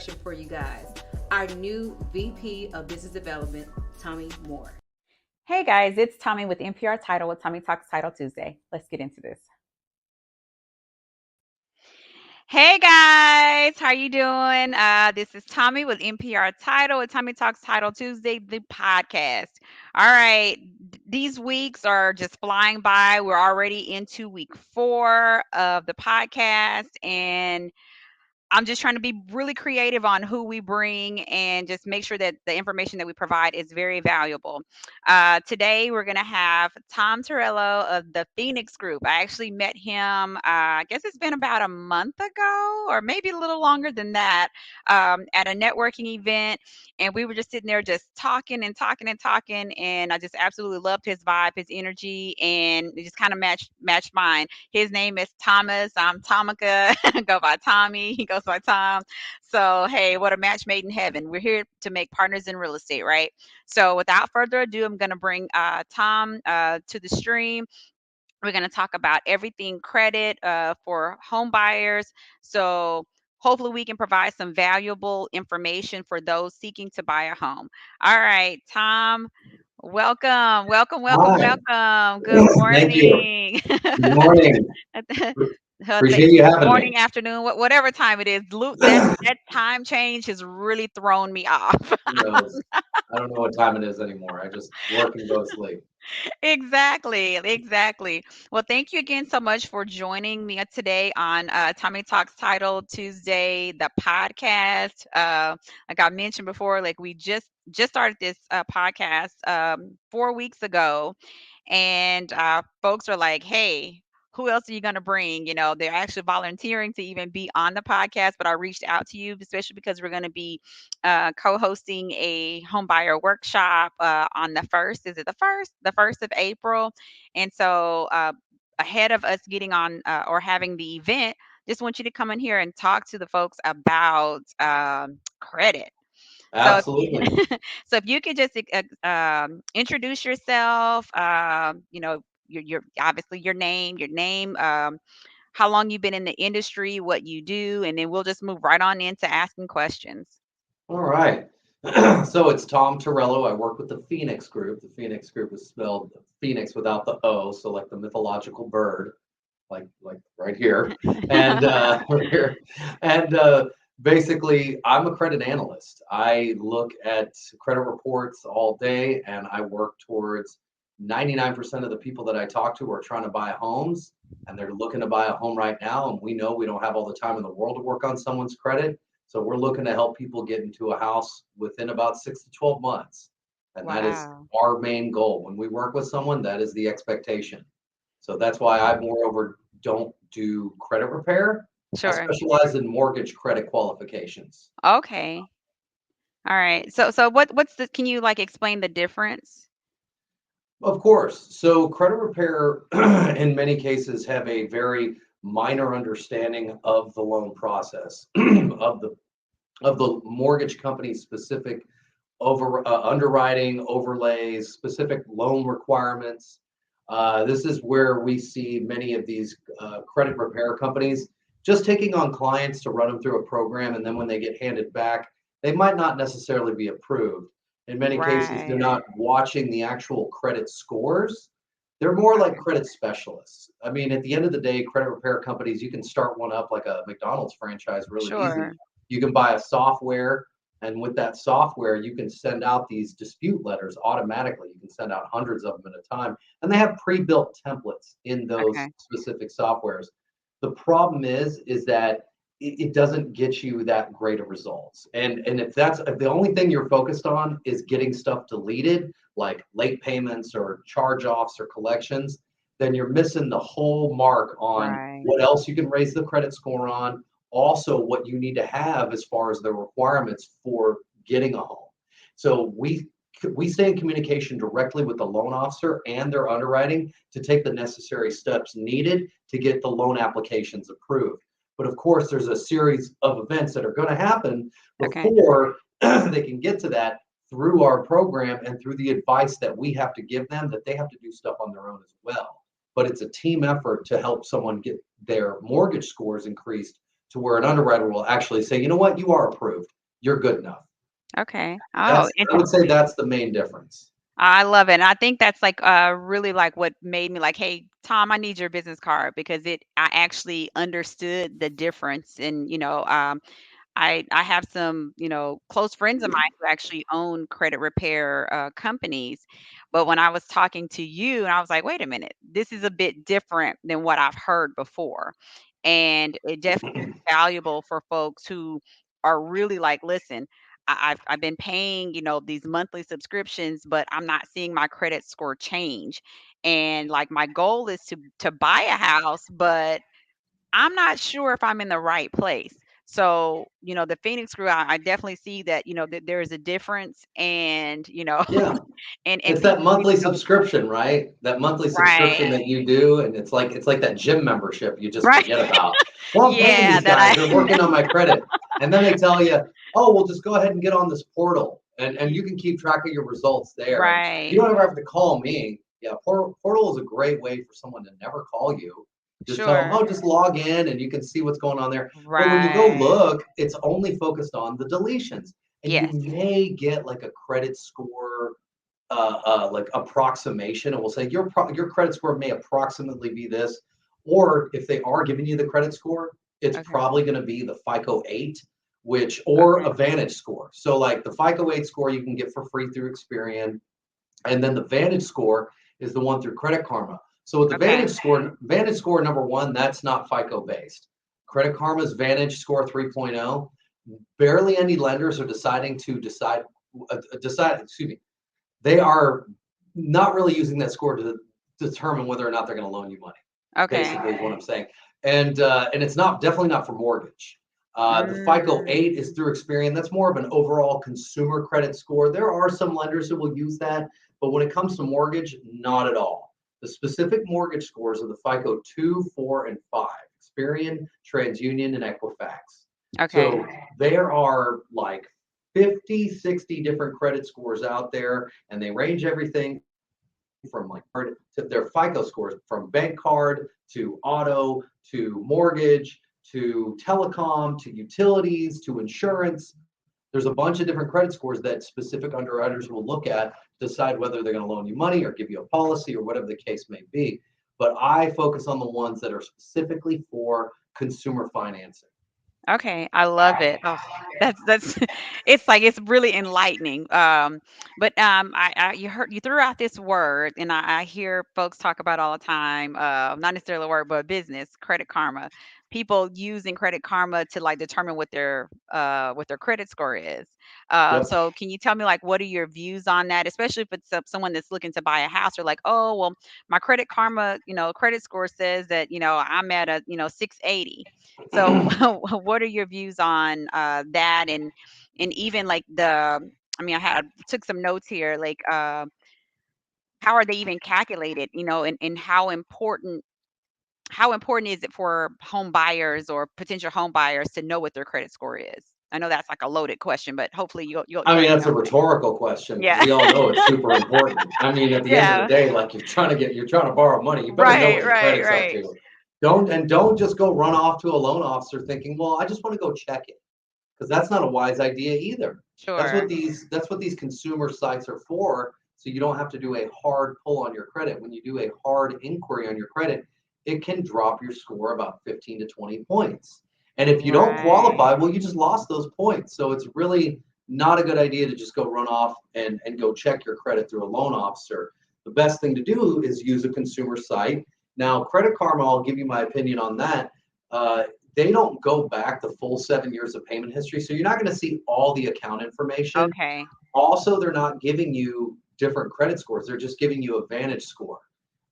introduction for you guys. Our new VP of Business Development, Tommy Moore. Hey guys, it's Tommy with NPR Title with Tommy Talks Title Tuesday. Let's get into this. Hey guys, how you doing? This is Tommy with NPR Title with Tommy Talks Title Tuesday, the podcast. All right, these weeks are just flying by. We're already into week 4 of the podcast, and I'm just trying to be really creative on who we bring and just make sure that the information that we provide is very valuable. Today, we're going to have Tom Torello of the Phenix Group. I actually met him, I guess it's been about a month ago, or maybe a little longer than that, at a networking event. And we were just sitting there just talking and talking and talking. And I just absolutely loved his vibe, his energy, and it just kind of matched mine. His name is Thomas. I'm Tomica. Go by Tommy. He goes by Tom. So, hey, what a match made in heaven. We're here to make partners in real estate, right? So, without further ado, I'm going to bring Tom to the stream. We're going to talk about everything credit for home buyers. So, hopefully, we can provide some valuable information for those seeking to buy a home. All right, Tom. Welcome, welcome, welcome, Hi. welcome. Good Thank you. morning. Good morning. Appreciate you having me. Morning, afternoon, whatever time it is. That time change has really thrown me off. Who knows? I don't know what time it is anymore. I just work and go to sleep. Exactly, exactly. Well, thank you again so much for joining me today on Tommy Talks Title Tuesday, the podcast. Like I mentioned before, like we just started this podcast 4 weeks ago, and folks are like, "Hey, who else are you going to bring?" They're actually volunteering to even be on the podcast, but I reached out to you, especially because we're going to be co-hosting a home buyer workshop on the first. Is it the first? The 1st of April. And so, ahead of us getting on or having the event, just want you to come in here and talk to the folks about credit. So if you, Absolutely. so if you could just introduce yourself, your obviously your name, how long you've been in the industry, what you do, and then we'll just move right on into asking questions. All right. So it's Tom Torello. I work with the Phenix Group. The Phenix Group is spelled Phoenix without the O, so like the mythological bird, like right here, and right here, and basically, I'm a credit analyst. I look at credit reports all day, and I work towards 99% of the people that I talk to are trying to buy homes, and they're looking to buy a home right now. And we know we don't have all the time in the world to work on someone's credit, so we're looking to help people get into a house within about 6 to 12 months, and that is Wow. our main goal. When we work with someone, that is the expectation. So that's why I moreover don't do credit repair. I Sure. specialize in mortgage credit qualifications. Okay. All right. So what's the can you like explain the difference? Of course. So credit repair in many cases have a very minor understanding of the loan process, of the mortgage company specific underwriting overlays, specific loan requirements. This is where we see many of these credit repair companies just taking on clients to run them through a program, and then when they get handed back, they might not necessarily be approved. In many cases, they're Right. not watching the actual credit scores. They're more like Okay. credit specialists. I mean, at the end of the day, credit repair companies, you can start one up like a McDonald's franchise really easy. Sure. You can buy a software, and with that software, you can send out these dispute letters automatically. You can send out hundreds of them at a time, and they have pre-built templates in those Okay. specific softwares. The problem is that it doesn't get you that great of results. And if the only thing you're focused on is getting stuff deleted, like late payments or charge-offs or collections, then you're missing the whole mark on Right. what else you can raise the credit score on, also what you need to have as far as the requirements for getting a home. So we stay in communication directly with the loan officer and their underwriting to take the necessary steps needed to get the loan applications approved. But of course, there's a series of events that are going to happen Okay. before they can get to that through our program and through the advice that we have to give them, that they have to do stuff on their own as well. But it's a team effort to help someone get their mortgage scores increased to where an underwriter will actually say, you know what, you are approved. you're good enough. Okay. Oh, That's, I would say interesting. that's the main difference. I love it. And I think that's like really like what made me like, hey, Tom, I need your business card because it I actually understood the difference. And I have some, close friends of mine who actually own credit repair companies. But when I was talking to you, and I was like, wait a minute, this is a bit different than what I've heard before. And it definitely is valuable for folks who are really like, listen, I've been paying, these monthly subscriptions, but I'm not seeing my credit score change. And like my goal is to buy a house, but I'm not sure if I'm in the right place. So, the Phoenix Group, I definitely see that, that there is a difference and, Yeah. and It's that people need monthly to know. subscription, right? That monthly subscription Right. that you do, and it's like that gym membership you just Right. forget about. Well, I'm paying Yeah, these that guys, I they're working on my credit. And then they tell you, oh, well, just go ahead and get on this portal and you can keep track of your results there. And you right. don't ever have to call me. Yeah, portal is a great way for someone to never call you. Just tell them, Sure. oh, just log in and you can see what's going on there. But when you go Right. look, it's only focused on the deletions. And you Yes. may get like a credit score like approximation, and we'll say your credit score may approximately be this, or if they are giving you the credit score, it's Okay. probably going to be the FICO 8, which or Okay. a Vantage score. So like the FICO 8 score you can get for free through Experian, and then the Vantage score is the one through Credit Karma. So with the Okay. Vantage score number one, that's not FICO based. Credit Karma's Vantage score 3.0. Barely any lenders are excuse me, they are not really using that score to determine whether or not they're going to loan you money. Okay. Basically, is what I'm saying, and it's not definitely not for mortgage. The FICO Mm, 8 is through Experian. That's more of an overall consumer credit score. There are some lenders that will use that, but when it comes to mortgage, not at all. The specific mortgage scores are the FICO 2, 4, and 5. Experian, TransUnion, and Equifax. okay. So there are like 50, 60 different credit scores out there, and they range everything from like to their FICO scores, from bank card to auto to mortgage to telecom to utilities to insurance. There's a bunch of different credit scores that specific underwriters will look at to decide whether they're going to loan you money or give you a policy or whatever the case may be. But I focus on the ones that are specifically for consumer financing. Okay, I love it. Oh, that's it's like it's really enlightening. But you threw out this word, and I hear folks talk about all the time. Not necessarily a word, but business credit karma. People using credit karma to like determine what their credit score is. Yep. So can you tell me like what are your views on that, especially if it's someone that's looking to buy a house or like, oh well, my credit karma, credit score says that I'm at a 680. So, what are your views on that, and even like I mean, I took some notes here, like how are they even calculated? And how important is it for home buyers or potential home buyers to know what their credit score is? I know that's like a loaded question, but hopefully I you'll mean, that's a expound on it. rhetorical question because Yeah, we all know it's super important. I mean, at the end of the yeah, day, like you're trying to borrow money, you better know right, what your right, credit's up right. to. Don't just go run off to a loan officer thinking, well, I just want to go check it, because that's not a wise idea either. Sure. That's what these consumer sites are for. So you don't have to do a hard pull on your credit. When you do a hard inquiry on your credit, it can drop your score about 15 to 20 points. And if you don't Right. qualify, well, you just lost those points. So it's really not a good idea to just go run off and go check your credit through a loan officer. The best thing to do is use a consumer site. Now, Credit Karma, I'll give you my opinion on that. Uh, they don't go back the full 7 years of payment history. So you're not going to see all the account information. Okay. Also, they're not giving you different credit scores. They're just giving you a Vantage score.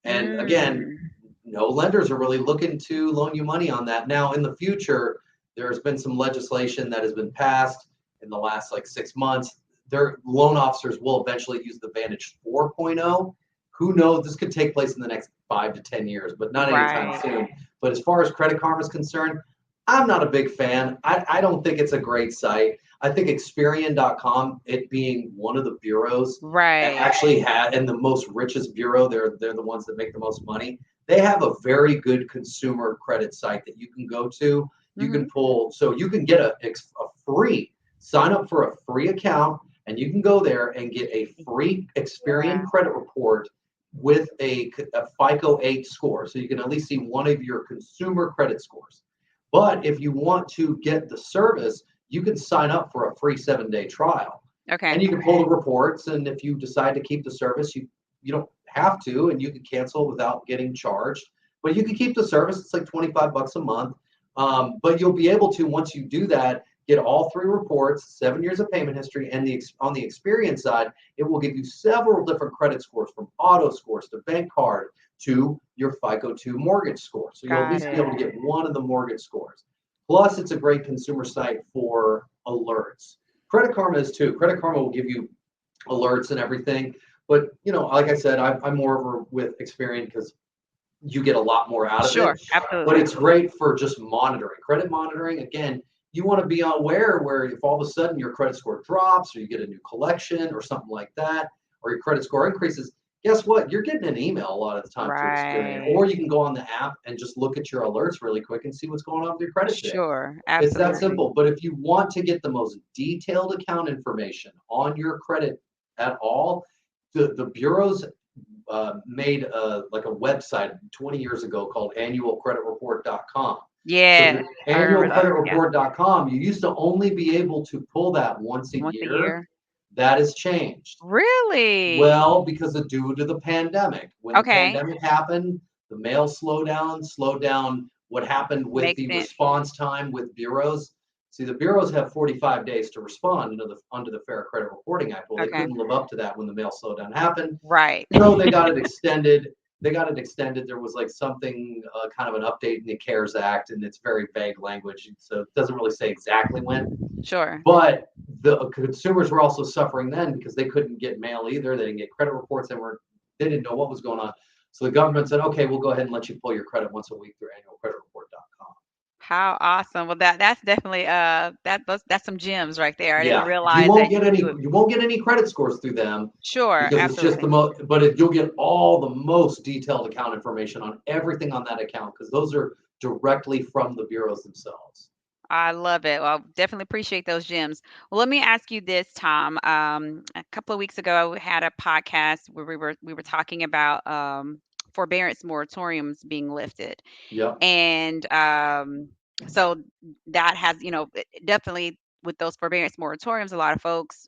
And again, Mm, no lenders are really looking to loan you money on that. Now, in the future, there's been some legislation that has been passed in the last like 6 months. Their loan officers will eventually use the Vantage 4.0. Who knows? This could take place in the next 5 to 10 years, but not anytime right. soon. But as far as Credit Karma is concerned, I'm not a big fan. I don't think it's a great site. I think Experian.com, it being one of the bureaus, Right. actually had, and the most richest bureau, they're the ones that make the most money. They have a very good consumer credit site that you can go to. You Mhm. can pull, so you can get a free sign up for a free account, and you can go there and get a free Yeah. Experian credit report with a FICO 8 score. So you can at least see one of your consumer credit scores. But if you want to get the service, you can sign up for a free 7-day trial. And Okay. you can pull the reports. And if you decide to keep the service, you don't have to, and you can cancel without getting charged. But you can keep the service. It's like $25 a month. But you'll be able to, once you do that, get all 3 reports, 7 years of payment history, and on the experience side, it will give you several different credit scores, from auto scores to bank card to your FICO 2 mortgage score. So you'll at Got least be able to it. get one of the mortgage scores. Plus, it's a great consumer site for alerts. Credit Karma is too. Credit Karma will give you alerts and everything. But, like I said, I'm more over with Experian because you get a lot more out of Sure. it. But Absolutely. it's great for just monitoring. Credit monitoring, again, you want to be aware where if all of a sudden your credit score drops or you get a new collection or something like that, or your credit score increases, guess what? You're getting an email a lot of the time through Experian. Right. Or you can go on the app and just look at your alerts really quick and see what's going on with your credit today. Sure. It's that Absolutely. simple. But if you want to get the most detailed account information on your credit at all, the bureaus made like a website 20 years ago called annualcreditreport.com. So Yes. the I remember those. Yeah. annualcreditreport.com, you used to only be able to pull that once a Once a year. year. That has changed. Really? Well, because of due to the pandemic. When the Okay. pandemic happened, the mail slowed down what happened with Makes the sense. response time with bureaus. See, the bureaus have 45 days to respond under the Fair Credit Reporting Act. Well, they Okay. couldn't live up to that when the mail slowdown happened. Right. So they got it extended. There was like something, kind of an update in the CARES Act, and it's very vague language. So it doesn't really say exactly when. Sure. But the consumers were also suffering then because they couldn't get mail either. They didn't get credit reports. They didn't know what was going on. So the government said, okay, we'll go ahead and let you pull your credit once a week through annualcreditreport.com. How awesome. Well, that's definitely that's some gems right there. I didn't Yeah, you realize won't that get you could any do it. you won't get any credit scores through them Sure. because it's just the Absolutely. most, but you'll get all the most detailed account information on everything on that account because those are directly from the bureaus themselves. I love it. Well, definitely appreciate those gems. Well, let me ask you this, Tom. A couple of weeks ago, we had a podcast where we were talking about forbearance moratoriums being lifted, Yep. and so that has, definitely with those forbearance moratoriums, a lot of folks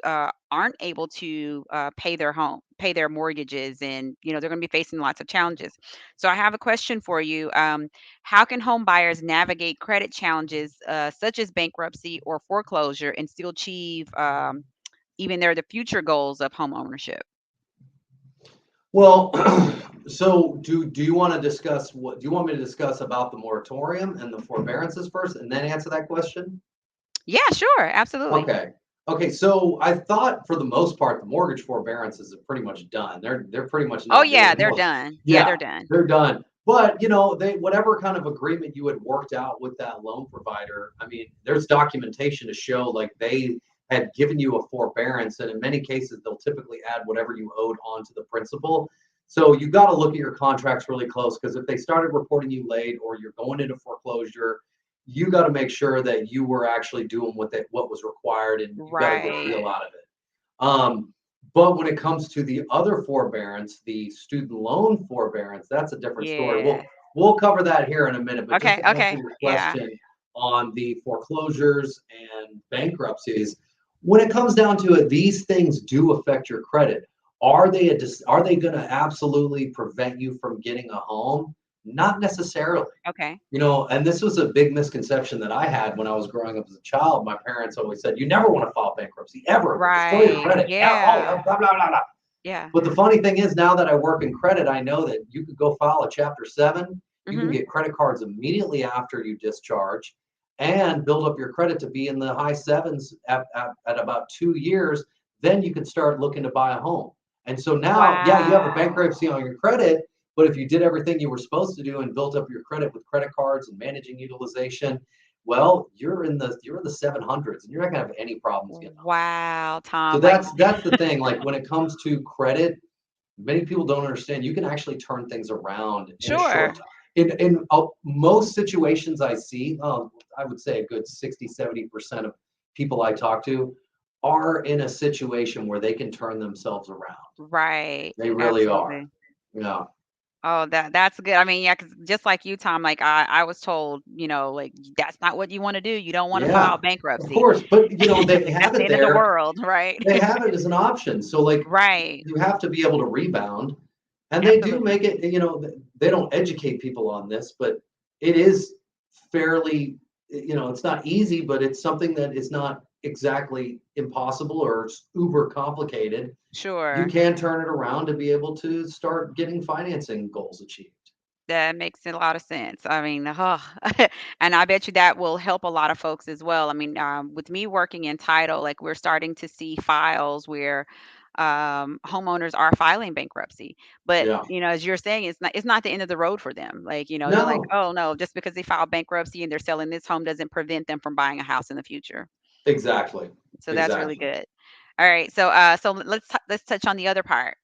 aren't able to pay their mortgages, and they're going to be facing lots of challenges. So I have a question for you. How can home buyers navigate credit challenges such as bankruptcy or foreclosure and still achieve even the future goals of home ownership? Well, so do you want to discuss do you want me to discuss about the moratorium and the forbearances first and then answer that question? Yeah, sure, absolutely. Okay. Okay, so I thought for the most part the mortgage forbearances are pretty much done. They're pretty much Oh not doing yeah, they're what. done. Yeah, Yeah, they're done. they're done. But they whatever kind of agreement you had worked out with that loan provider, I mean, there's documentation to show like they had given you a forbearance, and in many cases they'll typically add whatever you owed onto the principal. So you got to look at your contracts really close because if they started reporting you late or you're going into foreclosure, you got to make sure that you were actually doing what was required, and you got a good Right. deal out of it. But when it comes to the other forbearance, the student loan forbearance, that's a different story. Yeah. We'll cover that here in a minute. But just Okay, to answer okay. your Yeah. question on the foreclosures and bankruptcies, when it comes down to it, these things do affect your credit. Are they going to absolutely prevent you from getting a home? Not necessarily. Okay. And this was a big misconception that I had when I was growing up as a child. My parents always said, you never want to file bankruptcy ever. It'll destroy your Right. credit. Yeah, oh, Yeah. blah, blah, blah, blah. Yeah. But the funny thing is, now that I work in credit, I know that you could go file a Chapter 7. You can Mhm. get credit cards immediately after you discharge and build up your credit to be in the high sevens at about 2 years. Then you can start looking to buy a home. And so now, yeah, you have a Wow. bankruptcy on your credit, but if you did everything you were supposed to do and built up your credit with credit cards and managing utilization, well, you're in the 700s and you're not gonna have any problems getting a home. Wow, So Tom. Like, that's the thing. Like when it comes to credit, many people don't understand you can actually turn things around in a sure. short time. In most situations I see, I would say a good 60, 70% of people I talk to are in a situation where they can turn themselves around. Right. They really are. Absolutely. Yeah. Oh, that's good. I mean, yeah, 'cause just like you, Tom, like I was told, like that's not what you want to do. You don't want to file Yeah. Of bankruptcy. course. But, they That's have the it end of the there. world, right? They have it as an option. So, like, Right. you have to be able to rebound. And they do Absolutely. make it, they don't educate people on this, but it is fairly, it's not easy, but it's something that is not exactly impossible or it's uber complicated. You Sure. can turn it around to be able to start getting financing goals achieved. That makes a lot of sense. I mean, and I bet you that will help a lot of folks as well. I mean, with me working in title, like we're starting to see files where homeowners are filing bankruptcy. But Yeah. as you're saying, it's not the end of the road for them. Like, they're like, No, oh no, just because they filed bankruptcy and they're selling this home doesn't prevent them from buying a house in the future. exactly. So that's really Exactly. good. All right, so let's touch on the other part.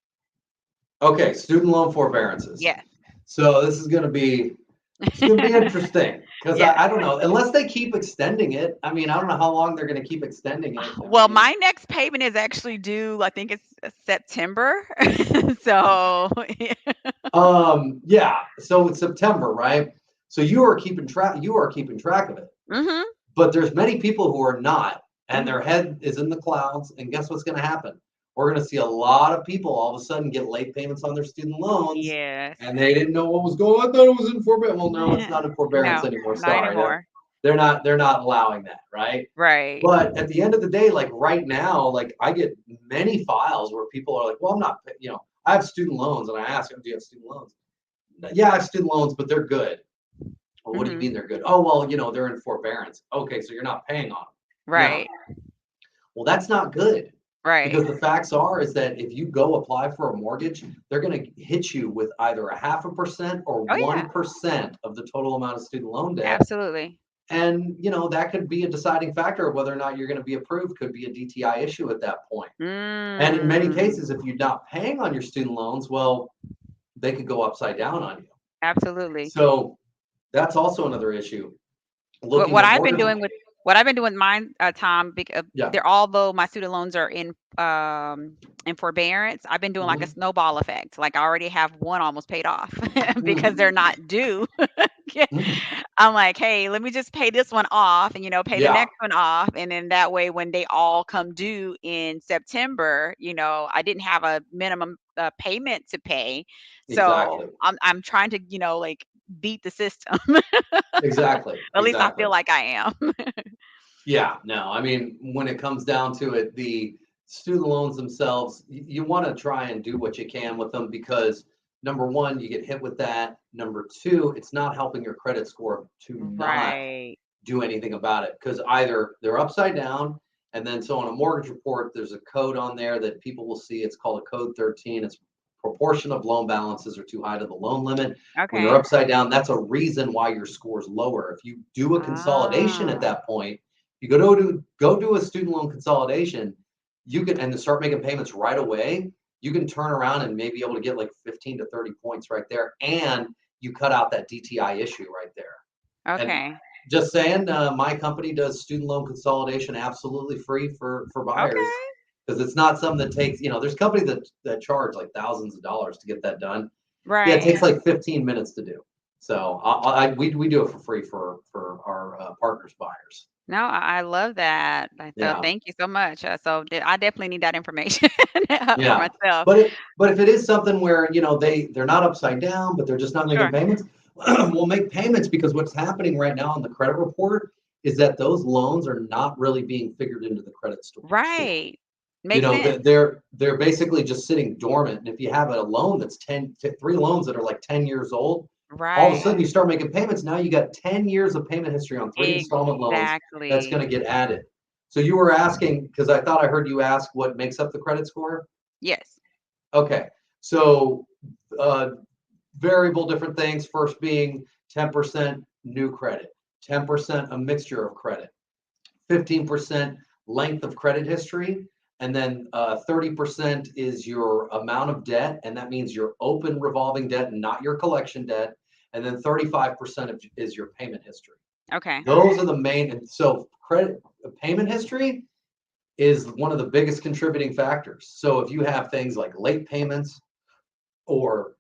Okay. Student loan forbearances. Yes. So this is going to be It's gonna be interesting because Yes. I don't know unless they keep extending it. I mean, I don't know how long they're gonna keep extending it. I Well, mean, my next payment is actually due, I think it's September. So, yeah. So it's September, right? So you are keeping track. You are keeping track of it, mhm, but there's many people who are not, and mhm. their head is in the clouds. And guess what's gonna happen? We're gonna see a lot of people all of a sudden get late payments on their student loans, Yes. and they didn't know what was going on. I thought it was in forbearance. Well, no, it's not in forbearance No, anymore. not Sorry, anymore. they're not allowing that, right? Right. But at the end of the day, like right now, like I get many files where people are like, well, I'm not, I have student loans. And I ask them, do you have student loans? Yeah, I have student loans, but they're good. Well, what do you Mhm. mean they're good? Oh, well, they're in forbearance. Okay, so you're not paying on them. No. Right. Well, that's not good Right. because the facts are is that if you go apply for a mortgage, they're going to hit you with either a 0.5% or Oh, yeah. 1% of the total amount of student loan debt. Absolutely. And, that could be a deciding factor of whether or not you're going to be approved, could be a DTI issue at that point. And in many Mm. cases, if you're not paying on your student loans, well, they could go upside down on you. Absolutely. So that's also another issue. What Looking what at I've been mortgage, doing with what I've been doing with mine, Tom, yeah. they're although my student loans are in forbearance, I've been doing like a Hmm. snowball effect. Like I already have one almost paid off because they're Hmm. not due. Hmm. I'm like, hey, let me just pay this one off and pay the Yeah, next one off. And then that way when they all come due in September, I didn't have a minimum payment to pay. So exactly. I'm trying to, like beat the system. Exactly. At least I Exactly. feel like I am. Yeah, no, I mean, when it comes down to it, the student loans themselves, you want to try and do what you can with them because number one, you get hit with that. Number two, it's not helping your credit score to not Right. do anything about it because either they're upside down, and then so on a mortgage report, there's a code on there that people will see. It's called a code 13. It's proportion of loan balances are too high to the loan limit. When they're Okay. upside down, that's a reason why your score is lower. If you do a consolidation at Ah, that point, you go do a student loan consolidation, you can and then start making payments right away. You can turn around and maybe able to get like 15 to 30 points right there, and you cut out that DTI issue right there. And okay. just saying, my company does student loan consolidation absolutely free for buyers Okay. because it's not something that takes. There's companies that charge like thousands of dollars to get that done. Yeah, it Right. takes like 15 minutes to do. So we do it for free for our partners buyers. No, I love that. So Yeah, thank you so much. I definitely need that information for yeah. myself. But if it is something where they're not upside down, but they're just not making Sure. payments, we'll make payments because what's happening right now on the credit report is that those loans are not really being figured into the credit score. Right. Makes sense. They're basically just sitting dormant. And if you have a loan that's 3 loans that are like 10 years old, all of a Right. sudden you start making payments. Now you got 10 years of payment history on 3 installment loans that's going Exactly. to get added. So you were asking, because I thought I heard you ask what makes up the credit score. Yes. Okay. So uh, variable different things. First being 10% new credit, 10% a mixture of credit, 15% length of credit history, and then 30% is your amount of debt, and that means your open revolving debt, not your collection debt, and then 35% is your payment history. Okay. Those are the main. And so credit payment history is one of the biggest contributing factors. So if you have things like late payments or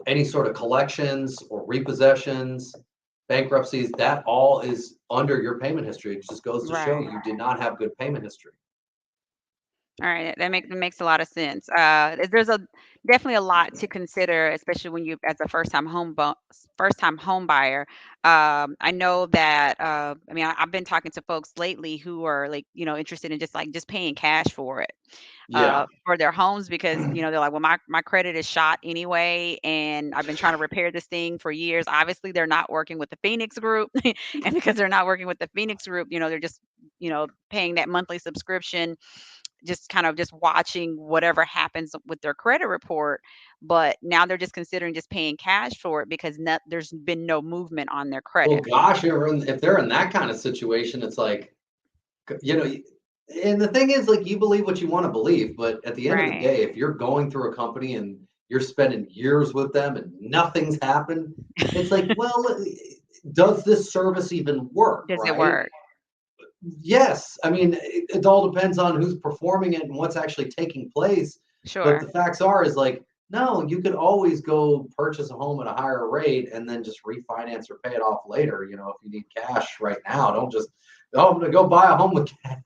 any sort of collections or repossessions, bankruptcies, that all is under your payment history. It just goes to show Right. you did not have good payment history. All right, that makes a lot of sense. There's a definitely a lot to consider, especially when you as a first time home buyer. I know that I mean I've been talking to folks lately who are like interested in just paying cash for it, Yeah. for their homes because they're like, well, my credit is shot anyway, and I've been trying to repair this thing for years. Obviously, they're not working with the Phoenix Group, and because they're not working with the Phoenix Group, they're just paying that monthly subscription, just kind of just watching whatever happens with their credit report. But now they're just considering just paying cash for it because there's been no movement on their Well, credit. gosh, if they're in that kind of situation, it's like, you know, and the thing is, like, you believe what you want to believe, but at the end of the Right. day, if you're going through a company and you're spending years with them and nothing's happened, it's like, well, does this service even work, Does it right? work? Yes. I mean, it all depends on who's performing it and what's actually taking place. But Sure. the facts are, is like, no, you could always go purchase a home at a higher rate and then just refinance or pay it off later. If you need cash right now, don't just, oh, I'm going to go buy a home with cash.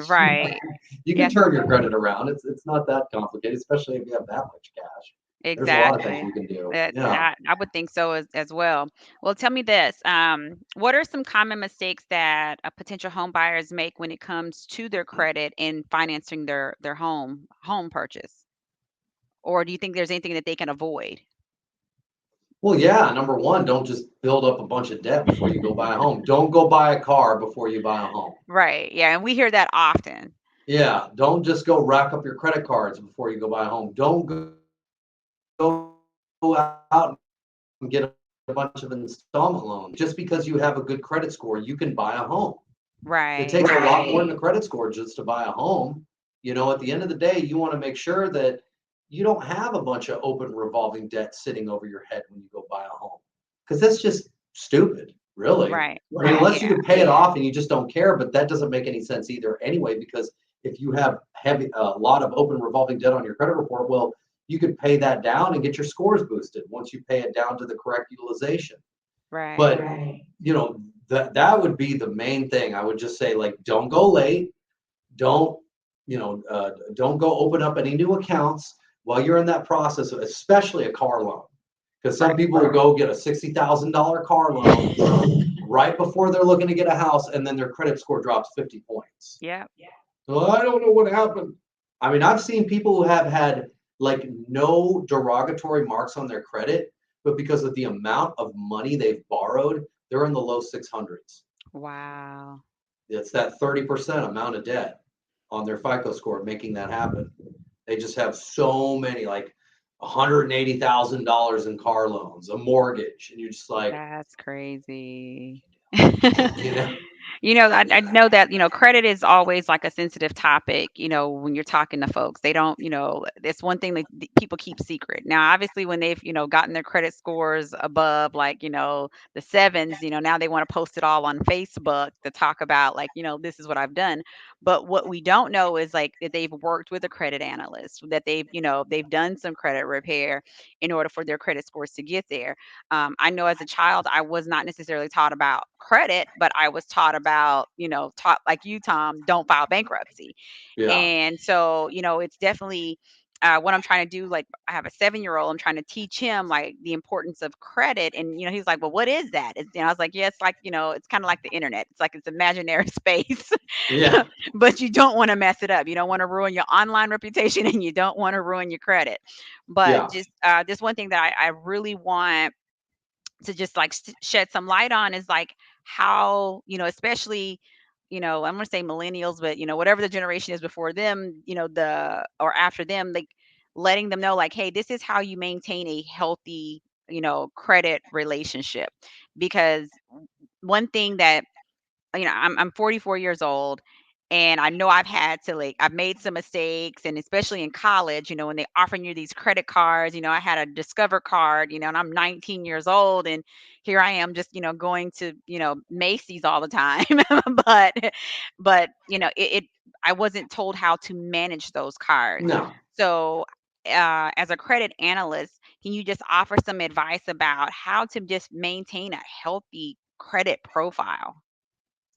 Right. You can Yes, turn your credit around. It's not that complicated, especially if you have that much cash. There's a lot of things exactly. you can do. That Yeah. I would think so as well. Well, tell me this. What are some common mistakes that potential home buyers make when it comes to their credit in financing their home purchase? Or do you think there's anything that they can avoid? Well, yeah. Number one, don't just build up a bunch of debt before you go buy a home. Don't go buy a car before you buy a home. Right. Yeah, and we hear that often. Yeah, don't just go rack up your credit cards before you go buy a home. Don't go out and get a bunch of installment loans. Just because you have a good credit score, you can buy a home. It Right. takes a lot more than a credit score just to buy a home. At the end of the day, you want to make sure that you don't have a bunch of open revolving debt sitting over your head when you go buy a home. Because that's just stupid, really. Right. I mean, unless you Yeah. can pay it off and you just don't care, but that doesn't make any sense either anyway, because if you have a lot of open revolving debt on your credit report, well, you could pay that down and get your scores boosted once you pay it down to the correct utilization. But Right. that would be the main thing. I would just say, like, don't go late. Don't don't go open up any new accounts while you're in that process, especially a car loan, because some Right. people will go get a $60,000 car loan right before they're looking to get a house, and then their credit score drops 50 points. Yeah. Well, I don't know what happened. I mean, I've seen people who have had like no derogatory marks on their credit, but because of the amount of money they've borrowed, they're in the low 600s. Wow. It's that 30% amount of debt on their FICO score making that happen. They just have so many, like $180,000 in car loans, a mortgage, and you're just like, That's crazy. you know, I know that, credit is always like a sensitive topic, when you're talking to folks. They don't, it's one thing that people keep secret. Now, obviously, when they've, gotten their credit scores above like, the sevens, now they want to post it all on Facebook to talk about like, this is what I've done. But what we don't know is like that they've worked with a credit analyst, that they've done some credit repair in order for their credit scores to get there. I know as a child, I was not necessarily taught about credit, but I was taught about, taught like you, Tom, don't file bankruptcy. yeah, And so, it's definitely what I'm trying to do. Like, I have a 7-year-old, I'm trying to teach him like the importance of credit. And, he's like, well, what is that? I was like, yeah, it's like, it's kind of like the internet. It's like it's imaginary space, yeah, but you don't want to mess it up. You don't want to ruin your online reputation and you don't want to ruin your credit. But yeah, just one thing that I really want to just like shed some light on is like how especially I'm going to say millennials, but whatever the generation is before them, the or after them, like letting them know like, hey, this is how you maintain a healthy credit relationship. Because one thing that I'm 44 years old, And I know I've had to like I've made some mistakes, and especially in college, when they offering you these credit cards, I had a Discover card, and I'm 19 years old, and here I am just, going to, Macy's all the time. but it I wasn't told how to manage those cards. No. So as a credit analyst, can you just offer some advice about how to just maintain a healthy credit profile?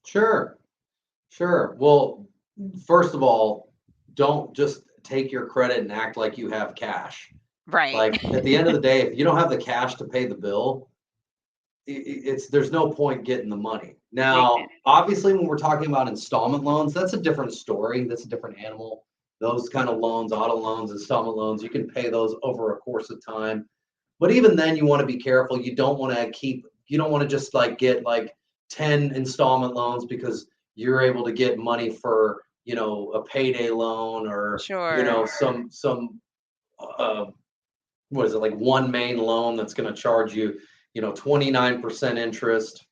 Sure. Sure. Well, first of all, don't just take your credit and act like you have cash. Right. Like at the end of the day, if you don't have the cash to pay the bill, it's there's no point getting the money. Makes Now, sense. obviously, when we're talking about installment loans, that's a different story. That's a different animal. Those kind of loans, auto loans, installment loans, you can pay those over a course of time. But even then, you want to be careful. You don't want to just like get like 10 installment loans because you're able to get money for, a payday loan or, Sure. some uh, what is it, like one main loan that's going to charge you, 29% interest,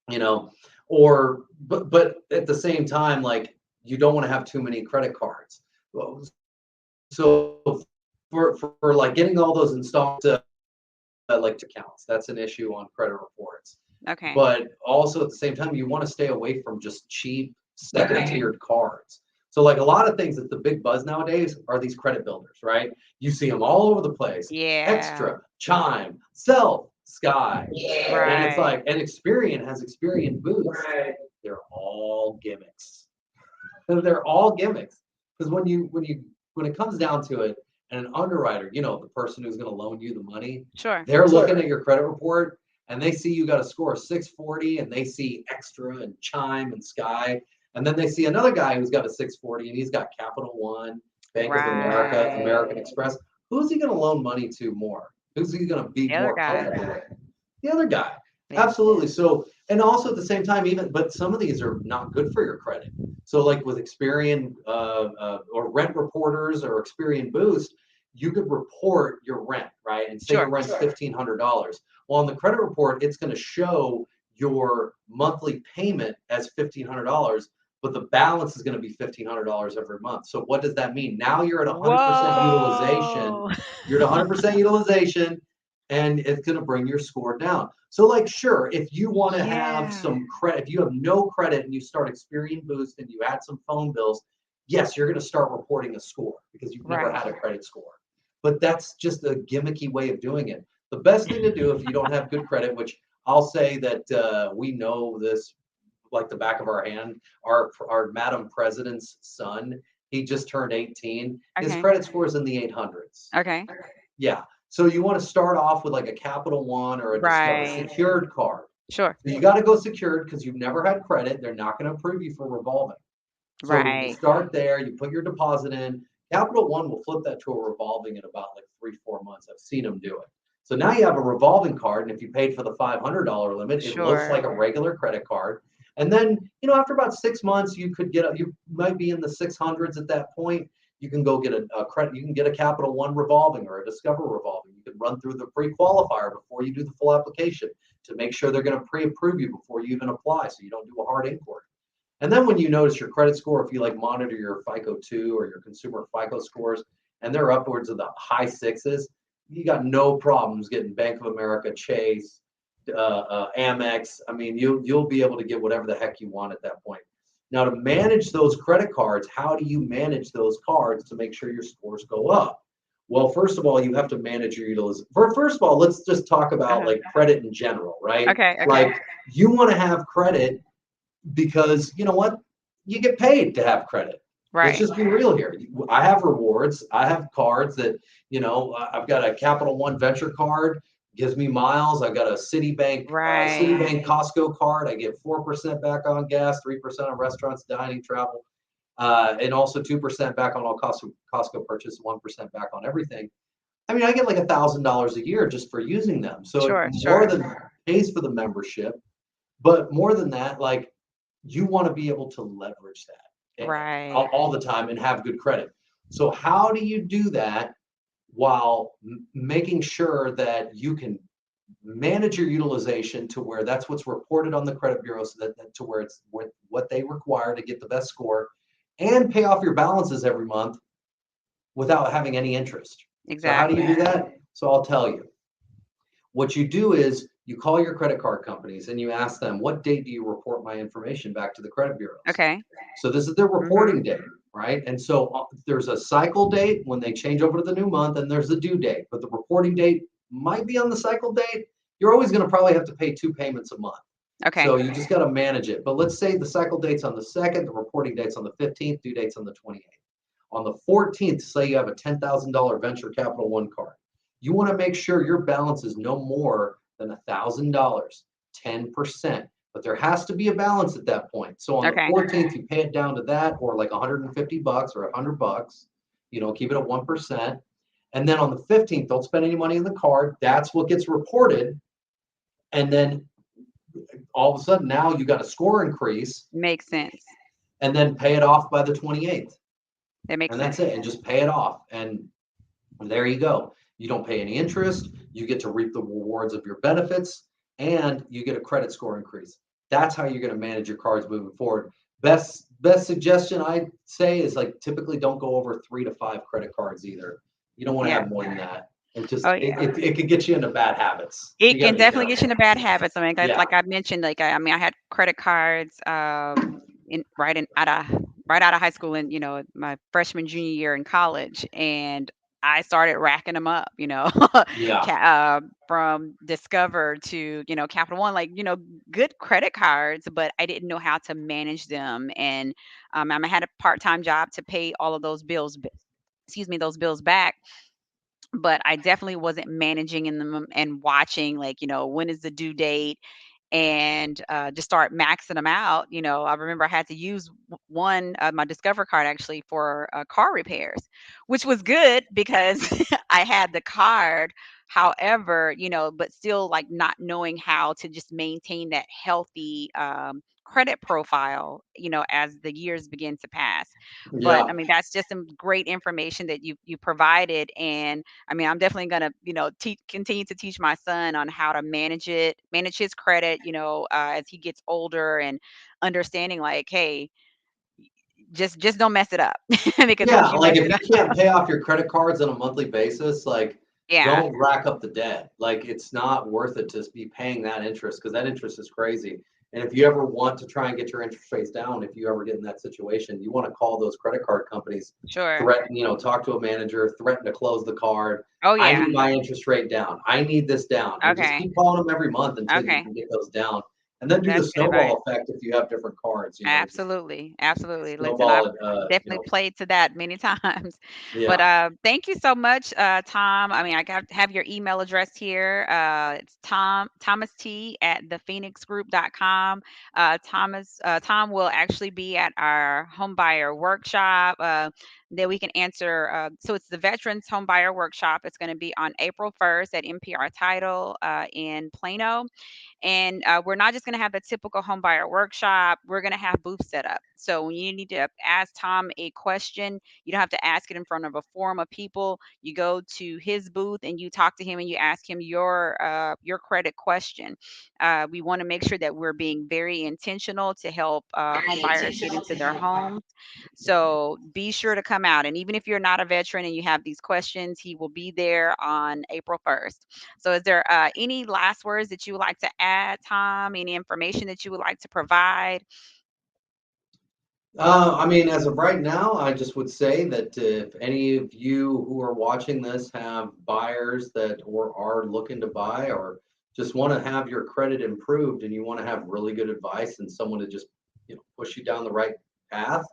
you know, but at the same time, like you don't want to have too many credit cards. Well, so for like getting all those installments, like accounts, that's an issue on credit reports. Okay. But also at the same time, you want to stay away from just cheap second tiered cards. So like a lot of things that the big buzz nowadays are these credit builders, right? You see them all over the place. Yeah. Extra, Chime, Self, Sky. And it's Right. like, and Experian has Experian Boost. They're all gimmicks. They're all gimmicks. Because when it comes down to it, and an underwriter, the person who's going to loan you the money, Sure. they're looking at your credit report and they see you got a score of 640 and they see Extra and Chime and Sky. And then they see another guy who's got a 640 and he's got Capital One, Bank of America, Right. American Express. Who's he going to loan money to more? Who's he going to be The other more guy. comfortable with? The other guy. Yeah. Absolutely. So, and also at the same time, but some of these are not good for your credit. So, like with Experian or Rent Reporters or Experian Boost, you could report your rent, right? And say your Sure. rent's $1,500. Well, on the credit report, it's going to show your monthly payment as $1,500, but the balance is going to be $1,500 every month. So what does that mean? Now you're at 100% utilization. Whoa. You're at 100% utilization, and it's going to bring your score down. So, like, sure, if you want to have Yeah. some credit, if you have no credit and you start Experian Boost and you add some phone bills, yes, you're going to start reporting a score because you've never Right. had a credit score. But that's just a gimmicky way of doing it. The best thing to do if you don't have good credit, which I'll say that we know this like the back of our hand, our Madam President's son, he just turned 18. His Okay. credit score is in the 800s. Okay. Yeah. So you want to start off with like a Capital One or a Discover Right. secured card. Sure. So you got to go secured because you've never had credit. They're not going to approve you for revolving. So you Right. start there, you put your deposit in. Capital One will flip that to a revolving in about like 3-4 months. I've seen them do it. So now you have a revolving card, and if you paid for the $500 limit, it looks Sure. like a regular credit card. And then, after about 6 months, you might be in the 600s at that point. You can go get a credit. You can get a Capital One revolving or a Discover revolving. You can run through the pre-qualifier before you do the full application to make sure they're going to pre-approve you before you even apply, so you don't do a hard inquiry. And then when you notice your credit score, if you like monitor your FICO 2 or your consumer FICO scores, and they're upwards of the high sixes, you got no problems getting Bank of America, Chase, Amex. I mean, you'll be able to get whatever the heck you want at that point. Now, to manage those credit cards, how do you manage those cards to make sure your scores go up? Well, first of all, you have to manage your utilization. First of all, let's just talk about Uh-huh. like credit in general, right? Okay. Okay. Like you want to have credit because you know what? You get paid to have credit. Let's Right. just be real here. I have rewards. I have cards that, I've got a Capital One Venture card, gives me miles. I've got a Right. Citibank Costco card. I get 4% back on gas, 3% on restaurants, dining, travel, and also 2% back on all Costco purchase, 1% back on everything. I mean, I get like $1,000 a year just for using them. So it Sure. more Sure. than pays for the membership. But more than that, like you want to be able to leverage that Right. all the time and have good credit. So how do you do that while making sure that you can manage your utilization to where that's what's reported on the credit bureau, so that to where it's what they require to get the best score, and pay off your balances every month without having any interest. So how do you do Exactly. that? So I'll tell you. What you do is you call your credit card companies and you ask them, what date do you report my information back to the credit bureaus? Okay. So this is their Mhm. reporting date, right? And so there's a cycle date when they change over to the new month, and there's the due date. But the reporting date might be on the cycle date. You're always going to probably have to pay 2 payments a month. Okay. So you just got to manage it. But let's say the cycle date's on the 2nd, the reporting date's on the 15th, due date's on the 28th. On the 14th, say you have a $10,000 venture capital one card. You want to make sure your balance is no more than $1,000, 10%. But there has to be a balance at that point. So on the Okay. 14th, you pay it down to that, or like $150 or $100. Keep it at 1%. And then on the 15th, don't spend any money on the card. That's what gets reported. And then all of a sudden, now you got a score increase, Makes sense. and then pay it off by the 28th. That makes And that's sense. it. And just pay it off. And there you go. You don't pay any interest. You get to reap the rewards of your benefits, and you get a credit score increase. That's how you're going to manage your cards moving forward. Best suggestion I'd say is, like, typically don't go over 3 to 5 credit cards either. You don't want to Yeah. have more than that. It just Oh it, yeah. it, it could get you into bad habits. So It you got can to be definitely get you careful. into bad habits. I mean, Yeah. like I mentioned, like I mean, I had credit cards in right out of high school, and my freshman junior year in college, and I started racking them up. Yeah. From Discover to Capital One, like good credit cards, but I didn't know how to manage them, and I had a part time job to pay all of those bills. Excuse me, those bills back, but I definitely wasn't managing in them and watching, like, when is the due date, and just start maxing them out. I remember I had to use one my Discover card actually for car repairs, which was good because I had the card. However, but still like not knowing how to just maintain that healthy credit profile, as the years begin to pass. But I Yeah. mean, that's just some great information that you provided, and I mean, I'm definitely gonna, continue to teach my son on how to manage his credit, as he gets older, and understanding like, hey, just don't mess it up because Yeah, once you like mess if it you up, can't pay off your credit cards on a monthly basis, like yeah, don't rack up the debt. Like it's not worth it to be paying that interest, because that interest is crazy. And if you ever want to try and get your interest rates down, if you ever get in that situation, you want to call those credit card companies, sure, threaten, talk to a manager, threaten to close the card. oh I yeah, need my interest rate down. I need this down. And just okay, keep calling them every month until you okay, can get those down. And then do the that's good advice. snowball effect if you have different cards, just Absolutely, absolutely. Listen, I've snowball it, definitely played to that many times. But yeah. thank you so much, Tom. I mean, I got have your email address here. It's Thomas T at thephenixgroup.com. Tom will actually be at our home buyer workshop. That we can answer. So it's the Veterans Home Buyer Workshop. It's going to be on April 1st at NPR Title in Plano. And we're not just going to have the typical home buyer workshop. We're going to have booths set up. So when you need to ask Tom a question, you don't have to ask it in front of a forum of people. You go to his booth and you talk to him and you ask him your credit question. We want to make sure that we're being very intentional to help home buyers get into their homes. So be sure to come out. And even if you're not a veteran and you have these questions, he will be there on April 1st. So, is there any last words that you would like to add, Tom? Any information that you would like to provide? I mean, as of right now, I just would say that if any of you who are watching this have buyers that or are looking to buy, or just want to have your credit improved, and you want to have really good advice and someone to just push you down the right path.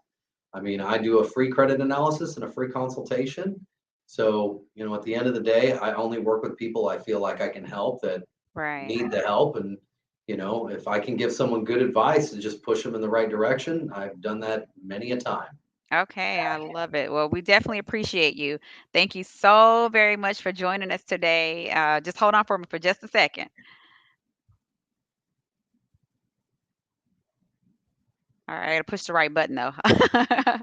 I mean, I do a free credit analysis and a free consultation. So, at the end of the day, I only work with people I feel like I can help, that Right. need the help. And, if I can give someone good advice and just push them in the right direction, I've done that many a time. Okay, I love it. Well, we definitely appreciate you. Thank you so very much for joining us today. Just hold on for me for just a second. All right, I pushed the right button though. All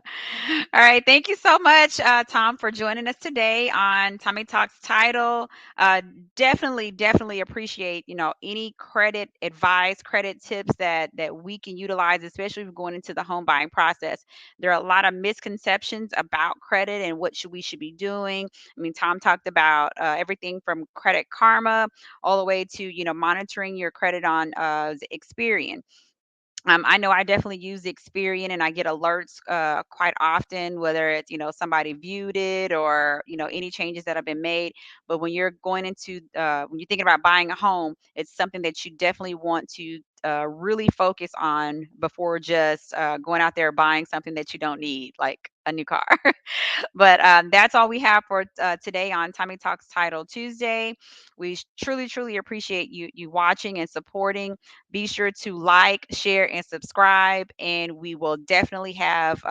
right, thank you so much, Tom, for joining us today on Tommy Talks Title. Uh, definitely appreciate any credit advice, credit tips that we can utilize, especially if we're going into the home buying process. There are a lot of misconceptions about credit and what we should be doing. I mean, Tom talked about everything from Credit Karma all the way to monitoring your credit on Experian. I know I definitely use Experian and I get alerts quite often, whether it's, somebody viewed it or, any changes that have been made. But when you're going into, when you're thinking about buying a home, it's something that you definitely want to really focus on before just going out there buying something that you don't need, like a new car. But that's all we have for today on Tommy Talks Title Tuesday. We truly appreciate you watching and supporting. Be sure to like, share, and subscribe, and we will definitely have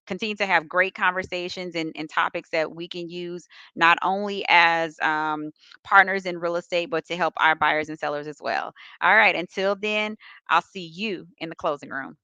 continue to have great conversations and topics that we can use not only as partners in real estate, but to help our buyers and sellers as well. All right, until then, I'll see you in the closing room.